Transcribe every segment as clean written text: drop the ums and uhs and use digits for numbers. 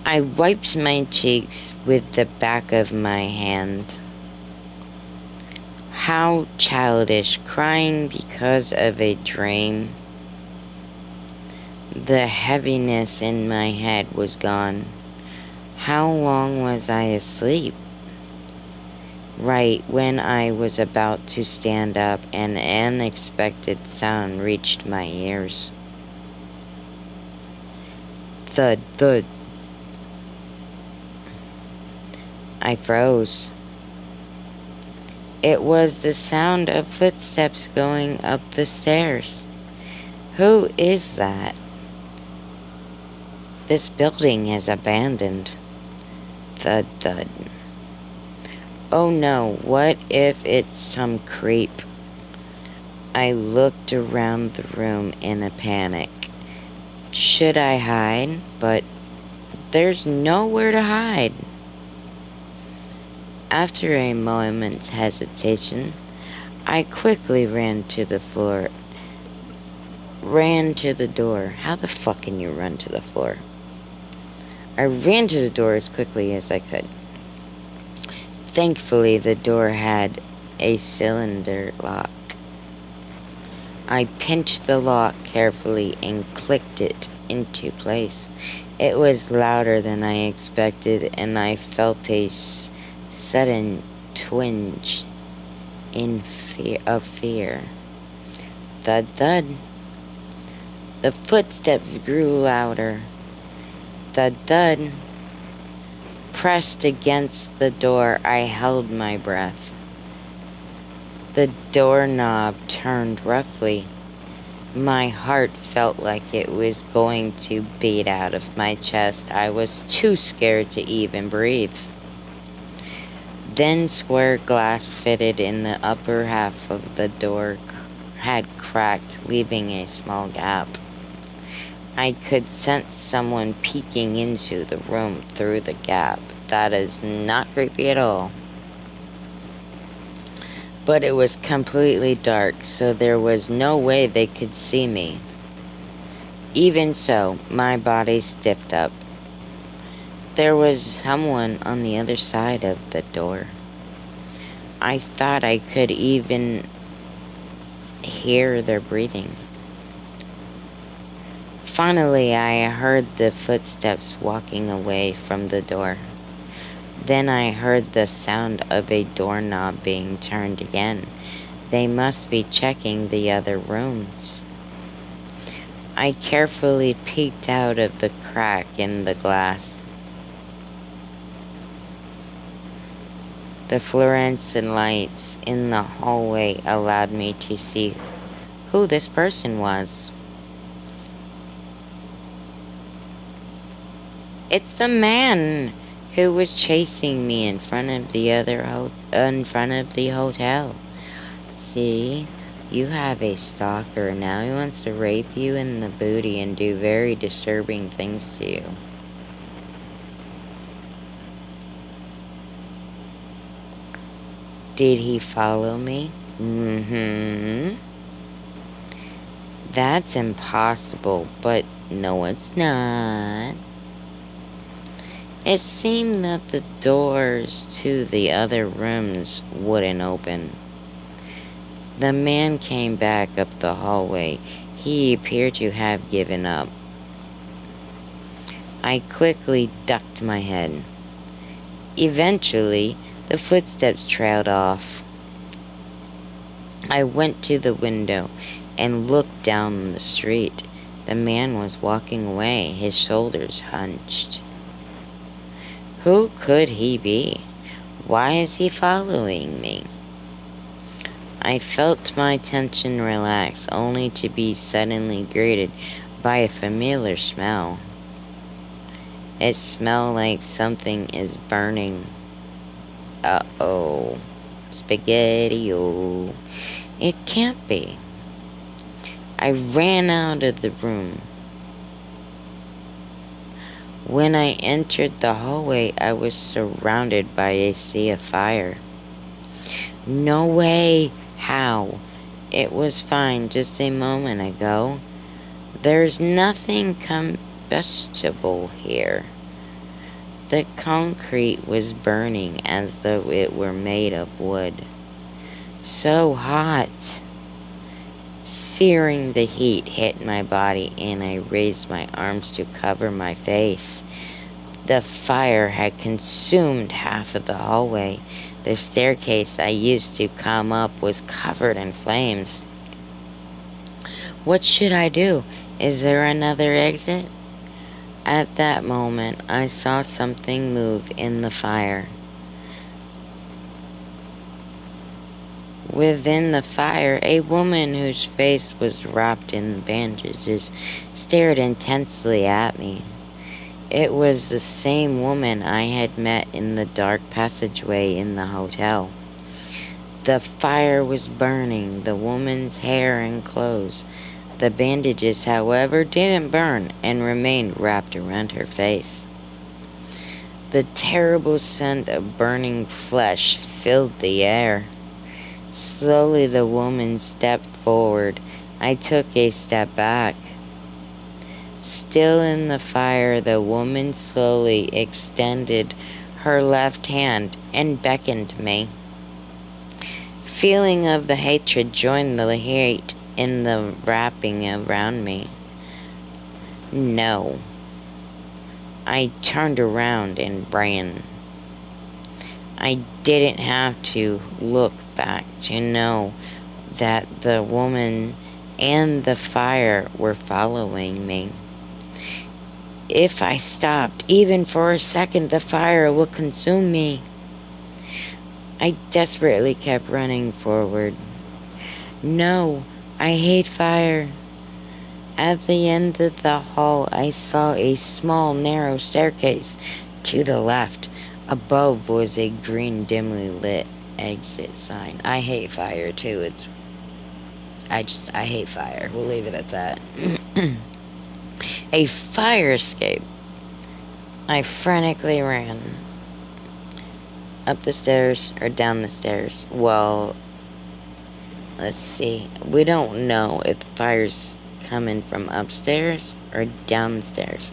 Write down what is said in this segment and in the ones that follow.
I wiped my cheeks with the back of my hand. How childish, crying because of a dream. The heaviness in my head was gone. How long was I asleep? Right when I was about to stand up, an unexpected sound reached my ears. Thud, thud. I froze. It was the sound of footsteps going up the stairs. Who is that? This building is abandoned. Thud, thud. Oh no, what if it's some creep? I looked around the room in a panic. Should I hide? But there's nowhere to hide. After a moment's hesitation, I quickly ran to the door. How the fuck can you run to the floor? I ran to the door as quickly as I could. Thankfully, the door had a cylinder lock. I pinched the lock carefully and clicked it into place. It was louder than I expected, and I felt a sudden twinge of fear. Thud, thud. The footsteps grew louder. Thud, thud. Pressed against the door, I held my breath. The doorknob turned roughly. My heart felt like it was going to beat out of my chest. I was too scared to even breathe. Then square glass fitted in the upper half of the door had cracked, leaving a small gap. I could sense someone peeking into the room through the gap. That is not creepy at all. But it was completely dark, so there was no way they could see me. Even so, my body stiffened up. There was someone on the other side of the door. I thought I could even hear their breathing. Finally, I heard the footsteps walking away from the door. Then I heard the sound of a doorknob being turned again. They must be checking the other rooms. I carefully peeked out of the crack in the glass. The fluorescent lights in the hallway allowed me to see who this person was. It's the man who was chasing me in front of the hotel. See, you have a stalker. Now he wants to rape you in the booty and do very disturbing things to you. Did he follow me? That's impossible, but no, it's not. It seemed that the doors to the other rooms wouldn't open. The man came back up the hallway. He appeared to have given up. I quickly ducked my head. Eventually, the footsteps trailed off. I went to the window and looked down the street. The man was walking away, his shoulders hunched. Who could he be? Why is he following me? I felt my tension relax, only to be suddenly greeted by a familiar smell. It smelled like something is burning. Uh-oh. Spaghetti-o. It can't be. I ran out of the room. When I entered the hallway, I was surrounded by a sea of fire. No way! How? It was fine just a moment ago. There's nothing combustible here. The concrete was burning as though it were made of wood. So hot. Searing the heat hit my body, and I raised my arms to cover my face. The fire had consumed half of the hallway. The staircase I used to come up was covered in flames. What should I do? Is there another exit? At that moment, I saw something move in the fire. Within the fire, a woman whose face was wrapped in bandages stared intensely at me. It was the same woman I had met in the dark passageway in the hotel. The fire was burning the woman's hair and clothes. The bandages, however, didn't burn and remained wrapped around her face. The terrible scent of burning flesh filled the air. Slowly the woman stepped forward. I took a step back. Still in the fire, the woman slowly extended her left hand and beckoned me. Feeling of the hatred joined the hate in the wrapping around me. No. I turned around and ran. I didn't have to look back to know that the woman and the fire were following me. If I stopped, even for a second, the fire would consume me. I desperately kept running forward. No, I hate fire. At the end of the hall, I saw a small, narrow staircase to the left. Above was a green, dimly lit exit sign. I hate fire, too. I hate fire. We'll leave it at that. A fire escape. I frantically ran. Up the stairs or down the stairs? Well, let's see. We don't know if the fire's coming from upstairs or downstairs.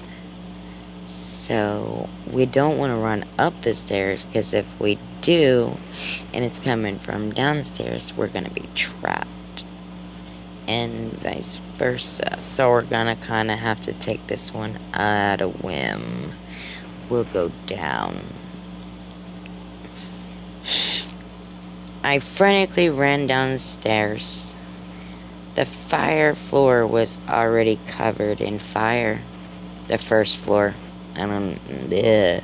So we don't want to run up the stairs, because if we do and it's coming from downstairs, we're going to be trapped. And vice versa. So we're going to kind of have to take this one at a whim. We'll go down. I frantically ran downstairs. The fire floor was already covered in fire. The first floor. I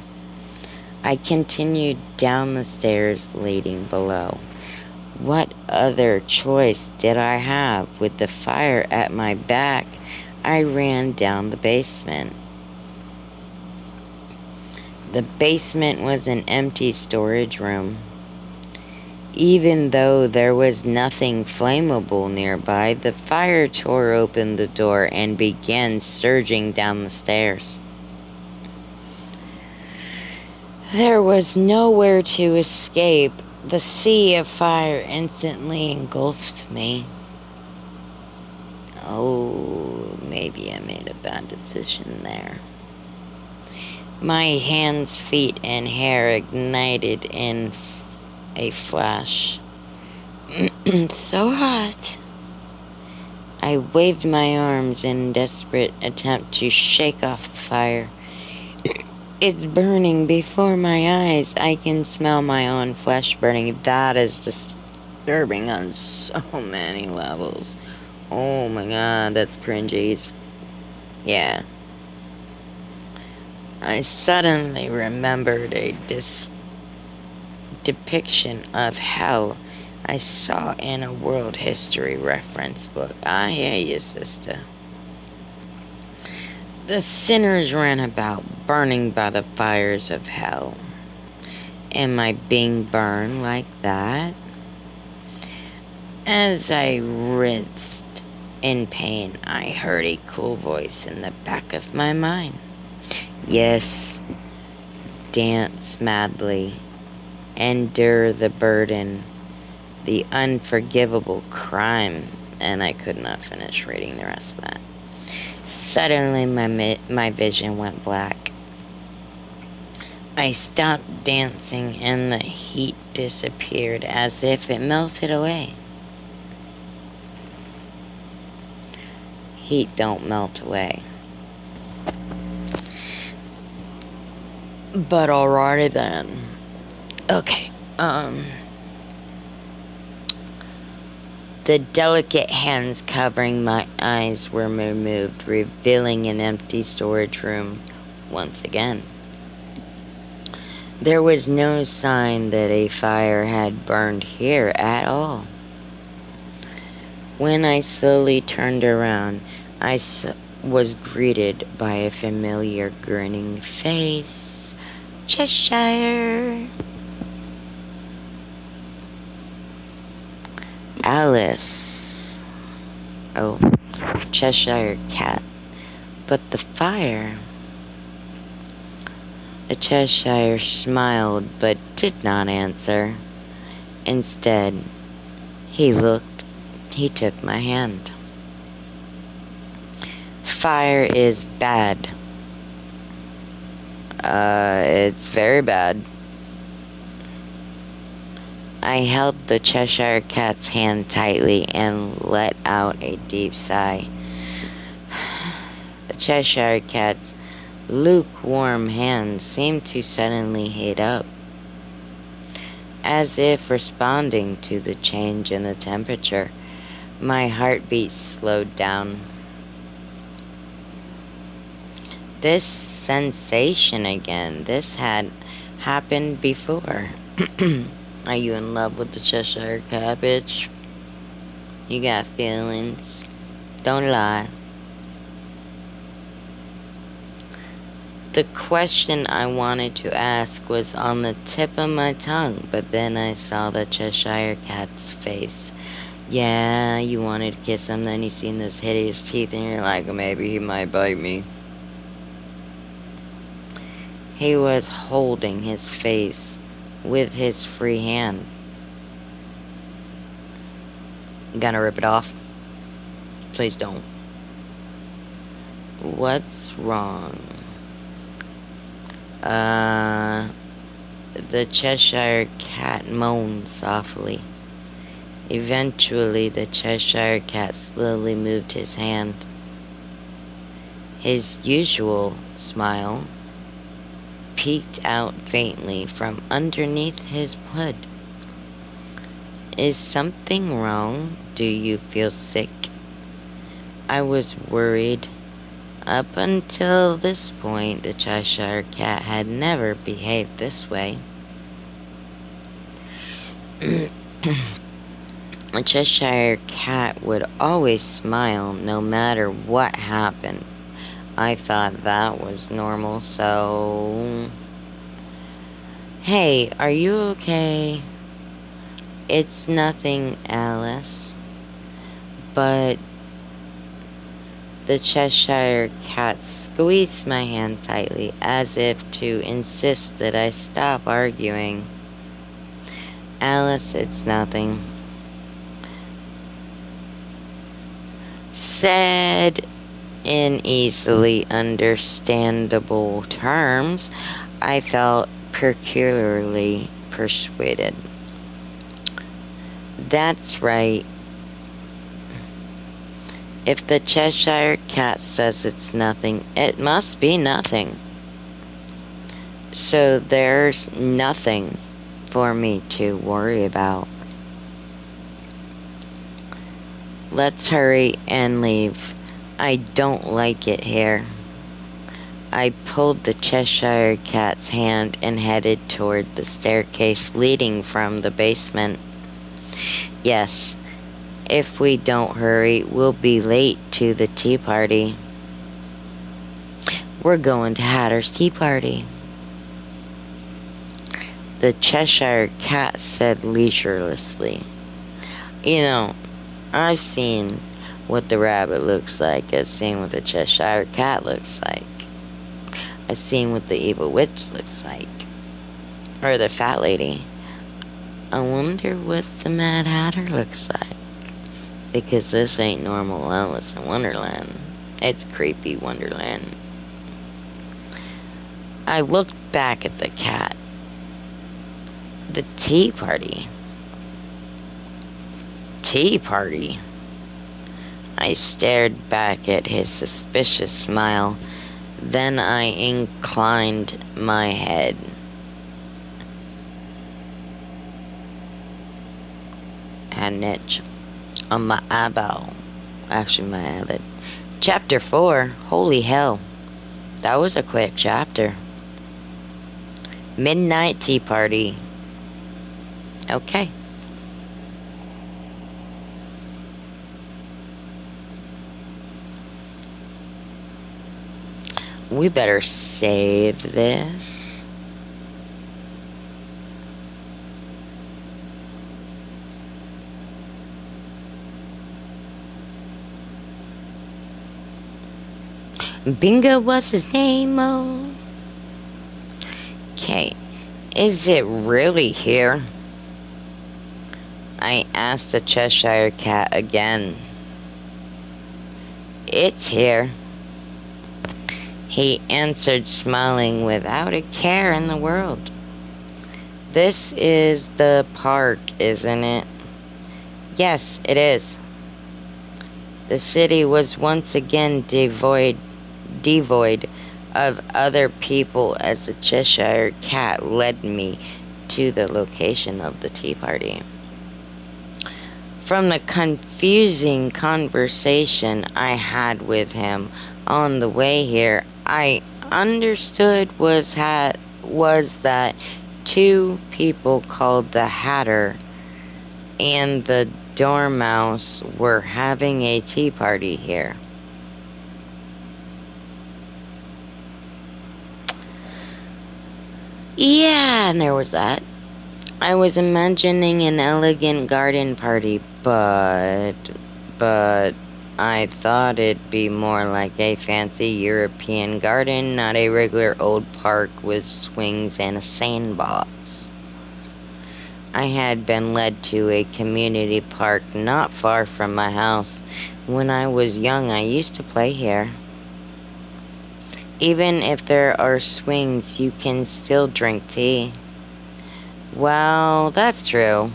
continued down the stairs leading below. What other choice did I have? With the fire at my back, I ran down the basement. The basement was an empty storage room. Even though there was nothing flammable nearby, the fire tore open the door and began surging down the stairs. There was nowhere to escape. The sea of fire instantly engulfed me. Oh, maybe I made a bad decision there. My hands, feet, and hair ignited in a flash. So hot. I waved my arms in desperate attempt to shake off the fire. It's burning before my eyes. I can smell my own flesh burning. That is disturbing on so many levels. Oh my god, that's cringy. Yeah. I suddenly remembered a depiction of hell I saw in a world history reference book. I hear you, sister. The sinners ran about, burning by the fires of hell. Am I being burned like that? As I writhed in pain, I heard a cool voice in the back of my mind. Yes, dance madly, endure the burden, the unforgivable crime. And I could not finish reading the rest of that. Suddenly, my vision went black. I stopped dancing and the heat disappeared as if it melted away. Heat don't melt away. But alrighty then. Okay, the delicate hands covering my eyes were removed, revealing an empty storage room once again. There was no sign that a fire had burned here at all. When I slowly turned around, I was greeted by a familiar grinning face. Cheshire. Alice. Oh, Cheshire Cat. But the fire. The Cheshire smiled but did not answer. Instead, he took my hand. Fire is bad. It's very bad. I held the Cheshire Cat's hand tightly and let out a deep sigh. The Cheshire Cat's lukewarm hand seemed to suddenly heat up, as if responding to the change in the temperature. My heartbeat slowed down. This sensation again. This had happened before. Are you in love with the Cheshire Cat, bitch? You got feelings. Don't lie. The question I wanted to ask was on the tip of my tongue, but then I saw the Cheshire Cat's face. Yeah, you wanted to kiss him, then you seen those hideous teeth, and you're like, maybe he might bite me. He was holding his face with his free hand. Gonna rip it off? Please don't. What's wrong? The Cheshire Cat moaned softly. Eventually, the Cheshire Cat slowly moved his hand. His usual smile peeked out faintly from underneath his hood. Is something wrong? Do you feel sick? I was worried. Up until this point, the Cheshire Cat had never behaved this way. A Cheshire Cat would always smile no matter what happened. I thought that was normal, so... Hey, are you okay? It's nothing, Alice. But the Cheshire Cat squeezed my hand tightly, as if to insist that I stop arguing. Alice, it's nothing. Said in easily understandable terms, I felt peculiarly persuaded. That's right. If the Cheshire Cat says it's nothing, it must be nothing. So there's nothing for me to worry about. Let's hurry and leave. I don't like it here. I pulled the Cheshire Cat's hand and headed toward the staircase leading from the basement. Yes, if we don't hurry, we'll be late to the tea party. We're going to Hatter's tea party. The Cheshire Cat said leisurely. You know, I've seen what the rabbit looks like. I've seen what the Cheshire Cat looks like. I've seen what the evil witch looks like. Or the fat lady. I wonder what the Mad Hatter looks like. Because this ain't normal Alice in Wonderland. It's creepy Wonderland. I looked back at the cat. The tea party. Tea party? I stared back at his suspicious smile. Then I inclined my head. Had an itch on my eyeball. Actually, my eyelid. Chapter 4. Holy hell. That was a quick chapter. Midnight tea party. Okay. We better save this. Bingo was his name, oh. Okay. Is it really here? I asked the Cheshire Cat again. It's here. He answered, smiling without a care in the world. This is the park, isn't it? Yes, it is. The city was once again devoid of other people as the Cheshire Cat led me to the location of the tea party. From the confusing conversation I had with him on the way here, I understood was that two people called the Hatter and the Dormouse were having a tea party here. Yeah, and there was that. I was imagining an elegant garden party, but I thought it'd be more like a fancy European garden, not a regular old park with swings and a sandbox. I had been led to a community park not far from my house. When I was young, I used to play here. Even if there are swings, you can still drink tea. Well, that's true.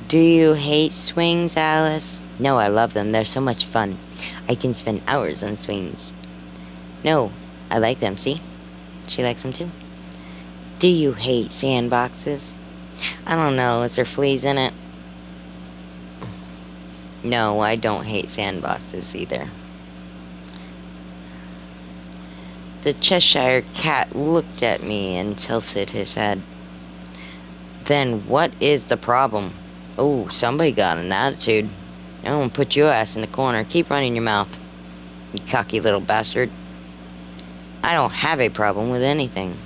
Do you hate swings, Alice? No, I love them. They're so much fun. I can spend hours on swings. No, I like them, see? She likes them too. Do you hate sandboxes? I don't know. Is there fleas in it? No, I don't hate sandboxes either. The Cheshire Cat looked at me and tilted his head. Then what is the problem? Oh, somebody got an attitude. I'm gonna put your ass in the corner. Keep running your mouth, you cocky little bastard. I don't have a problem with anything.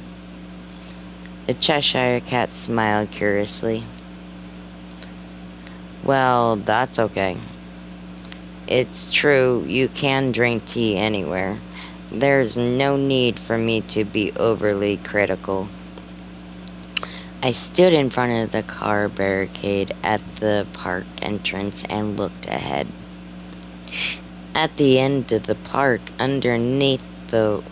The Cheshire Cat smiled curiously. Well, that's okay. It's true, you can drink tea anywhere. There's no need for me to be overly critical. I stood in front of the car barricade at the park entrance and looked ahead. At the end of the park, underneath the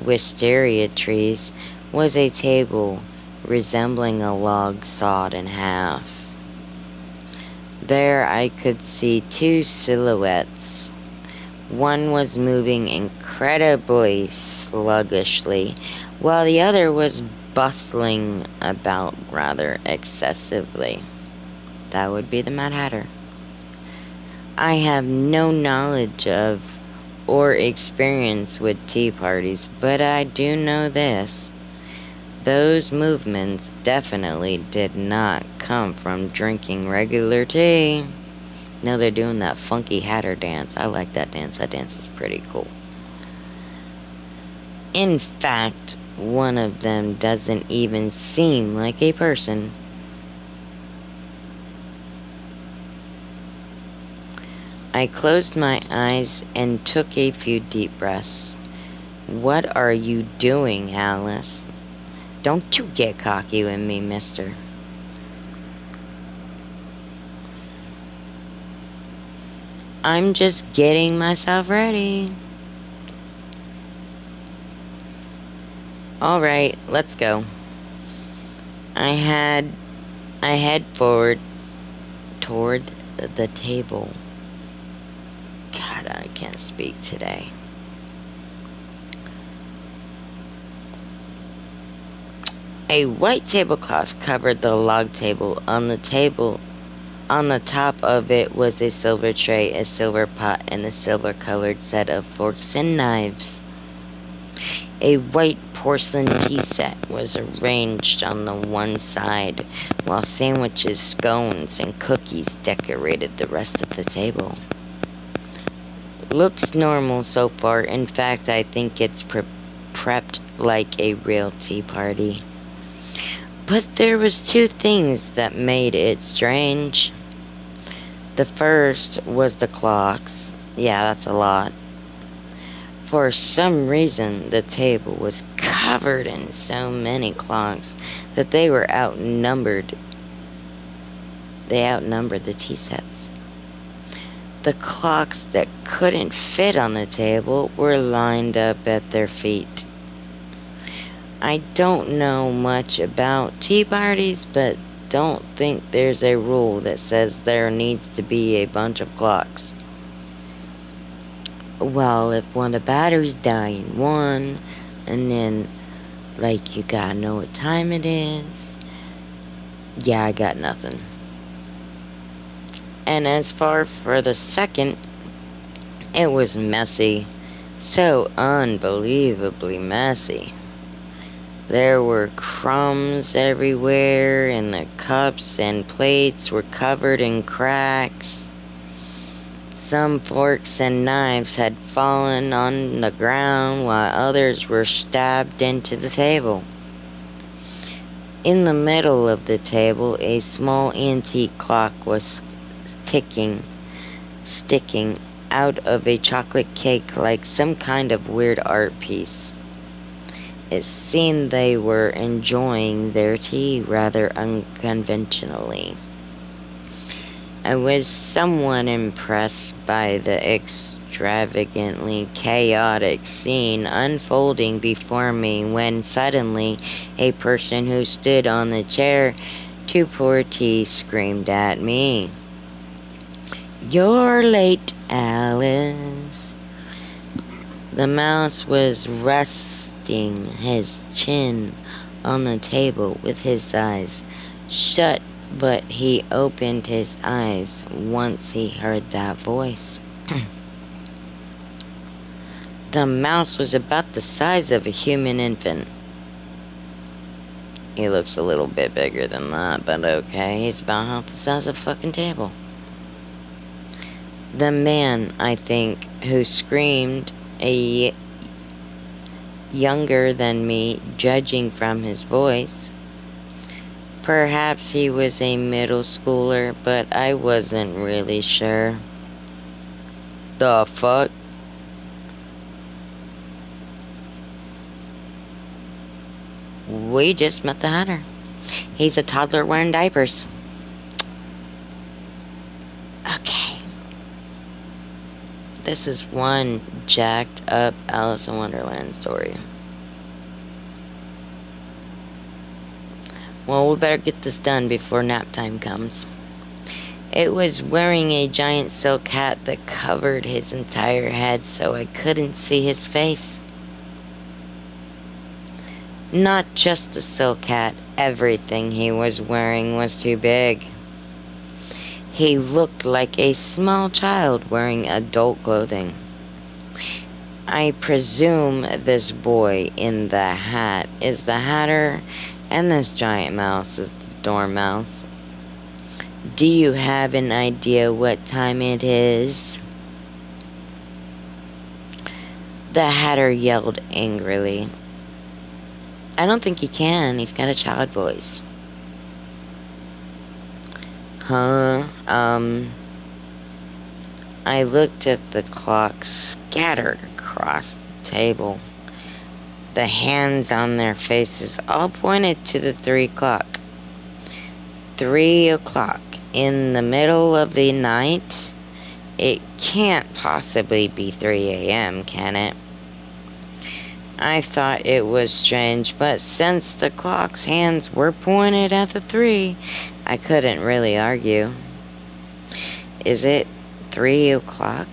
wisteria trees, was a table resembling a log sawed in half. There I could see two silhouettes. One was moving incredibly sluggishly, while the other was bustling about rather excessively. That would be the Mad Hatter. I have no knowledge of or experience with tea parties, but I do know this. Those movements definitely did not come from drinking regular tea. No, they're doing that funky Hatter dance. I like that dance. That dance is pretty cool. In fact, one of them doesn't even seem like a person. I closed my eyes and took a few deep breaths. What are you doing, Alice? Don't you get cocky with me, mister. I'm just getting myself ready. Alright, let's go. I head forward toward the table. God, I can't speak today. A white tablecloth covered the log table. On the table, on the top of it was a silver tray, a silver pot, and a silver-colored set of forks and knives. A white porcelain tea set was arranged on the one side, while sandwiches, scones, and cookies decorated the rest of the table. Looks normal so far. In fact, I think it's prepped like a real tea party. But there was two things that made it strange. The first was the clocks. Yeah, that's a lot. For some reason, the table was covered in so many clocks that they were outnumbered. They outnumbered the tea sets. The clocks that couldn't fit on the table were lined up at their feet. I don't know much about tea parties, but don't think there's a rule that says there needs to be a bunch of clocks. Well, if one of the batteries die in one, and then, like, you gotta know what time it is. Yeah, I got nothing. And as far for the second, it was messy. So unbelievably messy. There were crumbs everywhere, and the cups and plates were covered in cracks. Some forks and knives had fallen on the ground, while others were stabbed into the table. In the middle of the table, a small antique clock was sticking out of a chocolate cake like some kind of weird art piece. It seemed they were enjoying their tea rather unconventionally. I was somewhat impressed by the extravagantly chaotic scene unfolding before me when suddenly a person who stood on the chair to pour tea screamed at me. "You're late, Alice." The mouse was resting his chin on the table with his eyes shut, but he opened his eyes once he heard that voice. The mouse was about the size of a human infant. He looks a little bit bigger than that, but okay, he's about half the size of a fucking table. The man, I think, who screamed, younger than me, judging from his voice. Perhaps he was a middle schooler, but I wasn't really sure. The fuck? We just met the Hatter. He's a toddler wearing diapers. Okay. This is one jacked up Alice in Wonderland story. Well, we better get this done before nap time comes. It was wearing a giant silk hat that covered his entire head so I couldn't see his face. Not just the silk hat, everything he was wearing was too big. He looked like a small child wearing adult clothing. I presume this boy in the hat is the Hatter, and this giant mouse is the Dormouse. Do you have an idea what time it is? The Hatter yelled angrily. I don't think he can. He's got a child voice. Huh? I looked at the clock scattered across the table. The hands on their faces all pointed to the 3 o'clock. 3 o'clock in the middle of the night? It can't possibly be 3 a.m., can it? I thought it was strange, but since the clock's hands were pointed at the 3, I couldn't really argue. Is it 3 o'clock?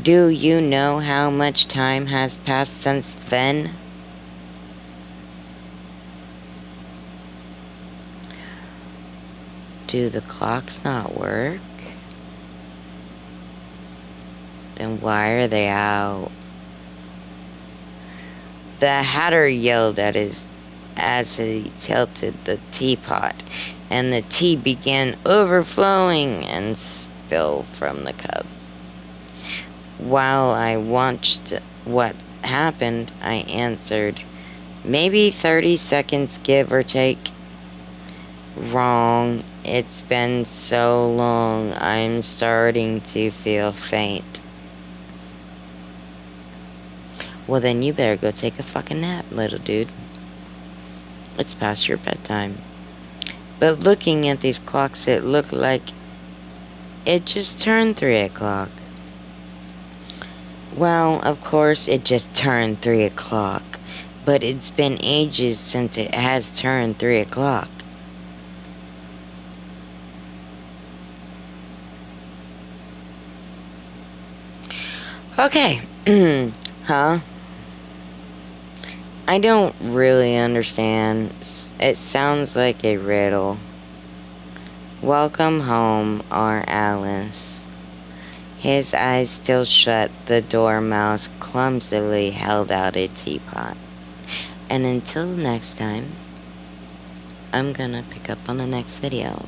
Do you know how much time has passed since then? Do the clocks not work? Then why are they out? The Hatter yelled at as he tilted the teapot, and the tea began overflowing and spill from the cup. While I watched what happened, I answered, maybe 30 seconds, give or take. Wrong. It's been so long, I'm starting to feel faint. Well, then you better go take a fucking nap, little dude. It's past your bedtime. But looking at these clocks, it looked like it just turned 3 o'clock. Well, of course, it just turned 3 o'clock. But it's been ages since it has turned 3 o'clock. Okay. Huh? I don't really understand. It sounds like a riddle. Welcome home, our Alice. His eyes still shut, the dormouse clumsily held out a teapot. And until next time, I'm gonna pick up on the next video.